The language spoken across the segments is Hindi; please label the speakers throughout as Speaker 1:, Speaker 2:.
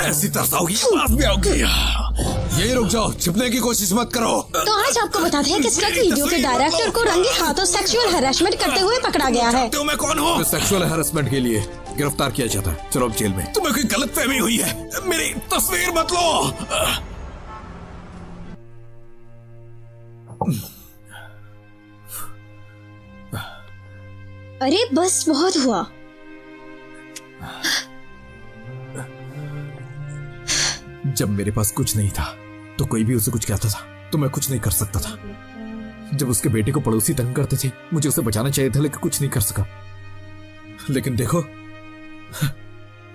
Speaker 1: ऐसी तरसाओगी, माफ भी आओगी। यही रुक जाओ, छिपने की कोशिश मत करो।
Speaker 2: तो आज आपको बताते हैं कि स्टक वीडियो के डायरेक्टर को रंगे हाथों सेक्सुअल हैरेसमेंट करते हुए पकड़ा गया है।
Speaker 1: तो मैं कौन हूँ? सेक्सुअल हैरेसमेंट के लिए गिरफ्तार किया जाता है। चलो अब जेल में। तुम्हें कोई गलतफहमी हुई है, मेरी तस्वीर मत लो।
Speaker 2: अरे बस बहुत हुआ।
Speaker 1: जब मेरे पास कुछ नहीं था तो कोई भी उसे कुछ कहता था तो मैं कुछ नहीं कर सकता था। जब उसके बेटे को पड़ोसी तंग करते थे, मुझे उसे बचाना चाहिए था, लेकिन कुछ नहीं कर सका। लेकिन देखो,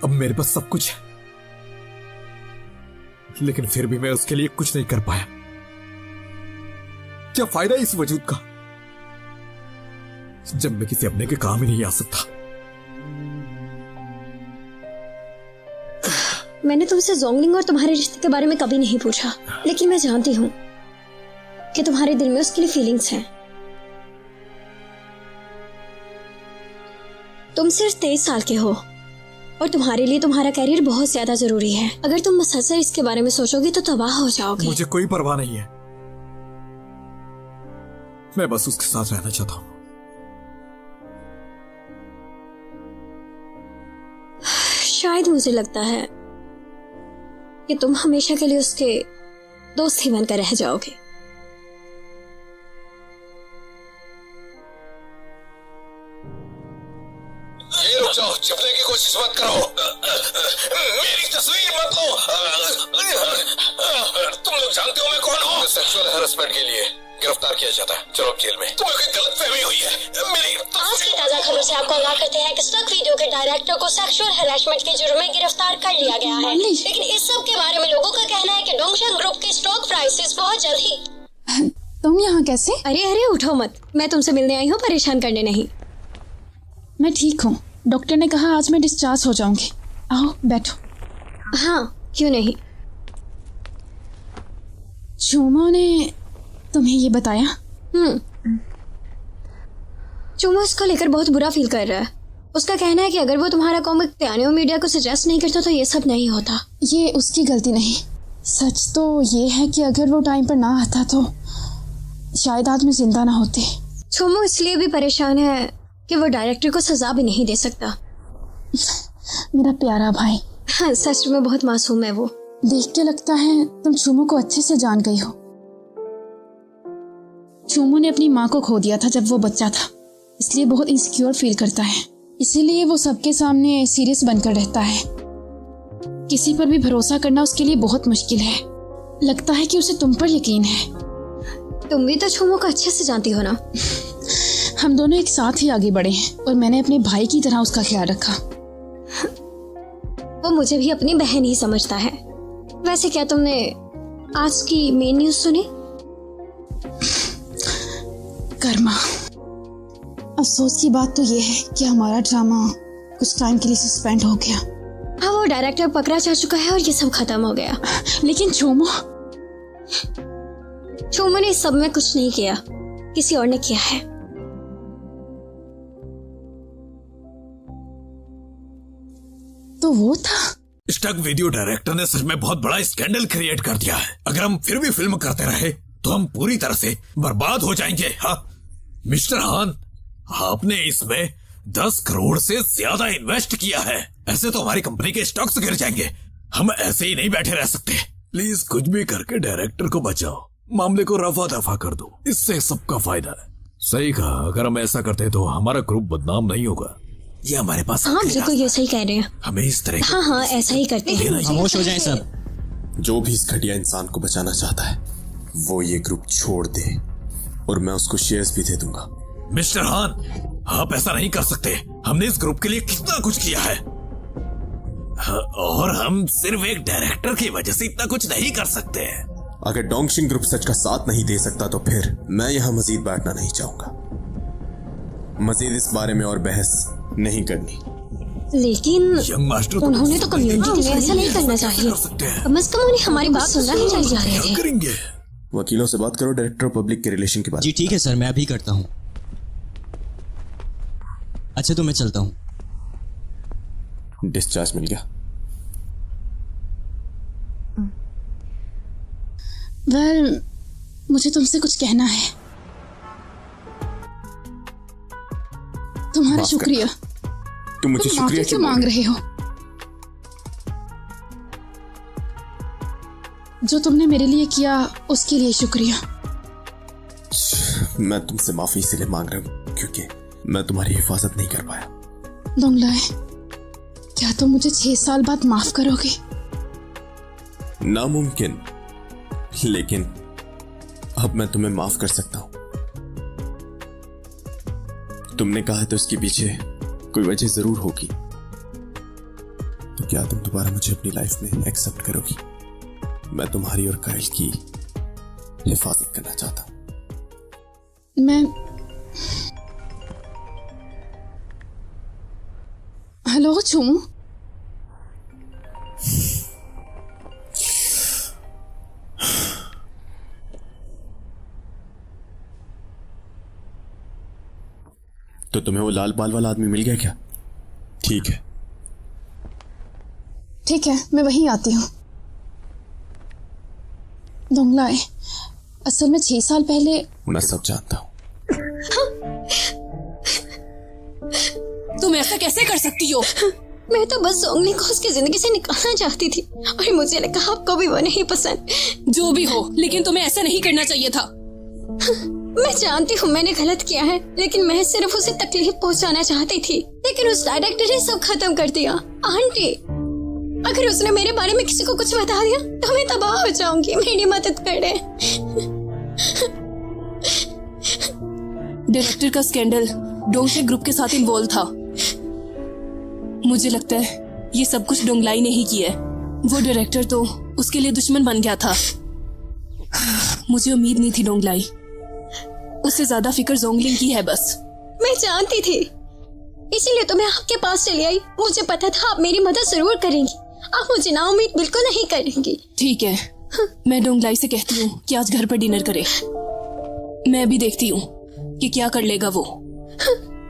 Speaker 1: अब मेरे पास सब कुछ है, लेकिन फिर भी मैं उसके लिए कुछ नहीं कर पाया। क्या फायदा इस वजूद का जब मैं किसी अपने के काम ही नहीं आ सकता।
Speaker 2: मैंने तुमसे जोंगलिंग और तुम्हारे रिश्ते के बारे में कभी नहीं पूछा, लेकिन मैं जानती हूँ कि तुम्हारे दिल में उसके लिए फीलिंग्स हैं। तुम सिर्फ 23 साल के हो और तुम्हारे लिए तुम्हारा कैरियर बहुत ज्यादा जरूरी है। अगर तुम मुसलसल इसके बारे में सोचोगी तो तबाह हो जाओगे।
Speaker 1: मुझे कोई परवाह नहीं है, मैं बस उसके साथ रहना चाहता हूँ।
Speaker 2: शायद मुझे लगता है कि तुम हमेशा के लिए उसके दोस्त ही बनकर रह जाओगे।
Speaker 1: ये रुक जाओ, छिपने की कोशिश मत करो। मेरी तस्वीर मत लो। तुम लोग जानते हो मैं कौन हूँ? सेक्सुअल हैरेसमेंट के लिए गिरफ्तार किया जाता है। चलो अब जेल में। तुम्हें कोई गलतफहमी हुई है, मेरी
Speaker 2: आज की ताजा खबरों से आपको आगाह करते हैं कि स्टक वीडियो के डायरेक्टर को सेक्सुअल हैरेसमेंट के जुर्म में गिरफ्तार कर लिया गया है। लेकिन इस सब के बारे में लोगों का कहना है कि डोंगशंग ग्रुप के स्टॉक प्राइसेस बहुत जल्द ही।
Speaker 3: तुम यहाँ कैसे?
Speaker 2: अरे उठो मत, मैं तुमसे मिलने आई हूँ, परेशान करने नहीं।
Speaker 3: मैं ठीक हूँ, डॉक्टर ने कहा आज मैं डिस्चार्ज हो जाऊंगी। आओ बैठो।
Speaker 2: हाँ क्यों नहीं।
Speaker 3: चूमो ने तुम्हें ये बताया?
Speaker 2: चूमो इसको लेकर बहुत बुरा फील कर रहा है। उसका कहना है कि अगर वो तुम्हारा कॉमिक त्यानियो मीडिया को सजेस्ट नहीं करता तो ये सब नहीं होता।
Speaker 3: ये उसकी गलती नहीं। सच तो ये है कि अगर वो टाइम पर ना आता तो शायद आज मैं जिंदा ना होती।
Speaker 2: चूमो इसलिए भी परेशान है कि वो डायरेक्टर को सजा भी नहीं दे सकता।
Speaker 3: मेरा प्यारा भाई।
Speaker 2: हाँ, सच में बहुत मासूम है वो।
Speaker 3: देख के लगता है तुम चूमो को अच्छे से जान गई हो। चूमो ने अपनी माँ को खो दिया था जब वो बच्चा था, इसलिए बहुत इनसिक्योर फील करता है। इसीलिए वो सबके सामने सीरियस बनकर रहता है। किसी पर भी भरोसा करना उसके लिए बहुत मुश्किल है। लगता है कि उसे तुम पर यकीन है।
Speaker 2: तुम भी तो चूमो को अच्छे से जानती हो ना।
Speaker 3: हम दोनों एक साथ ही आगे बढ़े हैं और मैंने अपने भाई की तरह उसका ख्याल रखा।
Speaker 2: वो मुझे भी अपनी बहन ही समझता है। वैसे क्या तुमने आज की मेन न्यूज़ सुनी?
Speaker 3: कर्मा, अफसोस की बात तो ये है कि हमारा ड्रामा कुछ टाइम के लिए सस्पेंड हो गया।
Speaker 2: हाँ, वो डायरेक्टर पकड़ा जा चुका है और ये सब खत्म हो गया।
Speaker 3: लेकिन चूमो
Speaker 2: ने इस सब में कुछ नहीं किया, किसी और ने किया है।
Speaker 3: तो वो था।
Speaker 1: स्टक वीडियो डायरेक्टर ने सच में बहुत बड़ा स्कैंडल क्रिएट कर दिया है। अगर हम फिर भी फिल्म करते रहे तो हम पूरी तरह से बर्बाद हो जाएंगे। हाँ मिस्टर हान, आपने इसमें 10 करोड़ से ज्यादा इन्वेस्ट किया है। ऐसे तो हमारी कंपनी के स्टॉक्स गिर जाएंगे। हम ऐसे ही नहीं बैठे रह सकते। प्लीज कुछ भी करके डायरेक्टर को बचाओ, मामले को रफा दफा कर दो, इससे सबका फायदा है। सही कहा, अगर हम ऐसा करते तो हमारा ग्रुप बदनाम नहीं होगा। ये हमारे पास
Speaker 2: हाँ बिल्कुल ये सही कह रहे हैं।
Speaker 1: हमें इस तरह
Speaker 2: हाँ ऐसा ही करते हैं।
Speaker 4: खामोश हो जाएं सब।
Speaker 5: जो भी इस घटिया इंसान को बचाना चाहता है वो ये ग्रुप छोड़ दे और मैं उसको शेयर्स भी दे दूंगा।
Speaker 1: मिस्टर हान, आप ऐसा नहीं कर सकते। हमने इस ग्रुप के लिए कितना कुछ किया है और हम सिर्फ एक डायरेक्टर की वजह से इतना कुछ नहीं कर सकते।
Speaker 5: अगर डोंगशिंग ग्रुप सच का साथ नहीं दे सकता तो फिर मैं यहाँ मजीद बैठना नहीं चाहूंगा। मजीद इस बारे में और बहस नहीं करनी।
Speaker 2: लेकिन
Speaker 1: यंग मास्टर
Speaker 2: उन्होंने तो कम्युनिटी के लिए ऐसा नहीं करना चाहिए। कम से कम उन्हें हमारी बात सुनना ही चाहिए जा रहे थे।
Speaker 1: करेंगे।
Speaker 5: वकीलों से बात करो डायरेक्टर पब्लिक के रिलेशन के बारे में।
Speaker 4: जी ठीक है सर, मैं अभी करता हूँ। अच्छा तो मैं चलता हूँ।
Speaker 5: डिस्चार्ज मिल गया?
Speaker 3: वेल, मुझे तुमसे कुछ कहना है। तुम्हारा
Speaker 5: माफ
Speaker 3: शुक्रिया।
Speaker 5: तुम मुझे
Speaker 3: तुम
Speaker 5: शुक्रिया
Speaker 3: माफी क्यों मांग रहे हो? जो तुमने मेरे लिए किया उसके लिए शुक्रिया।
Speaker 5: मैं तुमसे माफी इसलिए मांग रहा हूँ क्योंकि मैं तुम्हारी हिफाजत नहीं कर पाया।
Speaker 3: दोंगलाए, क्या तुम मुझे 6 साल बाद माफ करोगे?
Speaker 5: नामुमकिन, लेकिन अब मैं तुम्हें माफ कर सकता हूं। तुमने कहा तो इसके पीछे कोई वजह जरूर होगी। तो क्या तुम दोबारा मुझे अपनी लाइफ में एक्सेप्ट करोगी? मैं तुम्हारी और काइल की हिफाजत करना चाहता हूं।
Speaker 3: मैं हेलो चूमू।
Speaker 5: तो तुम्हें वो लाल बाल वाला आदमी मिल गया क्या? ठीक है,
Speaker 3: ठीक है, मैं वहीं आती हूँ। दोंगलाए, असल में 6 साल पहले
Speaker 5: मैं सब जानता हूं।
Speaker 6: तुम ऐसा कैसे कर सकती हो?
Speaker 2: मैं तो बस जोंगली को उसकी जिंदगी से निकालना चाहती थी और मुझे लगा आपको भी वो नहीं पसंद।
Speaker 6: जो भी हो, लेकिन तुम्हें ऐसा नहीं करना चाहिए था।
Speaker 2: मैं जानती हूँ मैंने गलत किया है, लेकिन मैं सिर्फ उसे तकलीफ पहुँचाना चाहती थी। लेकिन उस डायरेक्टर ने सब खत्म कर दिया। आंटी, अगर उसने मेरे बारे में किसी को कुछ बता दिया तो मैं तबाह हो जाऊंगी। मेरी मदद करे।
Speaker 6: डायरेक्टर का स्कैंडल डोंगशे ग्रुप के साथ इन्वॉल्व था। मुझे लगता है ये सब कुछ डोंगलाई ने ही किया है। वो डायरेक्टर तो उसके लिए दुश्मन बन गया था। मुझे उम्मीद नहीं थी डोंगलाई। उससे ज्यादा फिक्र जोंगलिंग की है बस।
Speaker 2: मैं जानती थी, इसीलिए तो मैं आपके पास चली आई। मुझे पता था आप मेरी मदद जरूर करेंगी। आप मुझे ना उम्मीद बिल्कुल नहीं करेंगी।
Speaker 6: ठीक है, मैं डोंगलाई से कहती हूँ कि आज घर पर डिनर करे। मैं भी देखती हूँ कि क्या कर लेगा वो।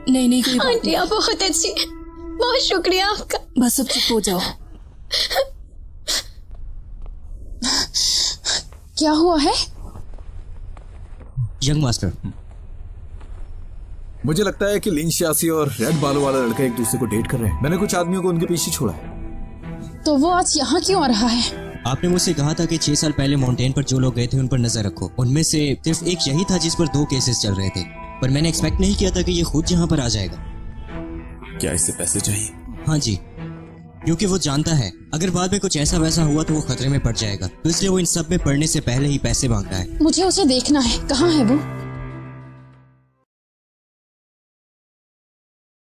Speaker 6: नहीं कोई बात
Speaker 2: आंटी, आप बहुत अच्छी हैं। बहुत शुक्रिया आपका।
Speaker 6: बस अब चुप हो जाओ।
Speaker 3: क्या हुआ है?
Speaker 4: यंग मास्टर,
Speaker 1: मुझे लगता है कि लिन शासी और रेड बालों वाला लड़का एक दूसरे को डेट कर रहे हैं। मैंने कुछ आदमियों को उनके पीछे छोड़ा है।
Speaker 3: तो वो आज यहाँ क्यों आ रहा है?
Speaker 4: आपने मुझसे कहा था कि 6 साल पहले माउंटेन पर जो लोग गए थे उन पर नजर रखो। उनमें से सिर्फ एक यही था जिस पर 2 केसेस चल रहे थे, पर मैंने एक्सपेक्ट नहीं किया था कि ये खुद यहाँ पर आ जाएगा।
Speaker 5: क्या इससे पैसे चाहिए?
Speaker 4: हाँ जी, क्योंकि वो जानता है अगर बाद में कुछ ऐसा वैसा हुआ तो वो खतरे में पड़ जाएगा, तो इसलिए वो इन सब में पड़ने से पहले ही पैसे मांग रहा है।
Speaker 3: मुझे उसे देखना है। कहाँ है वो?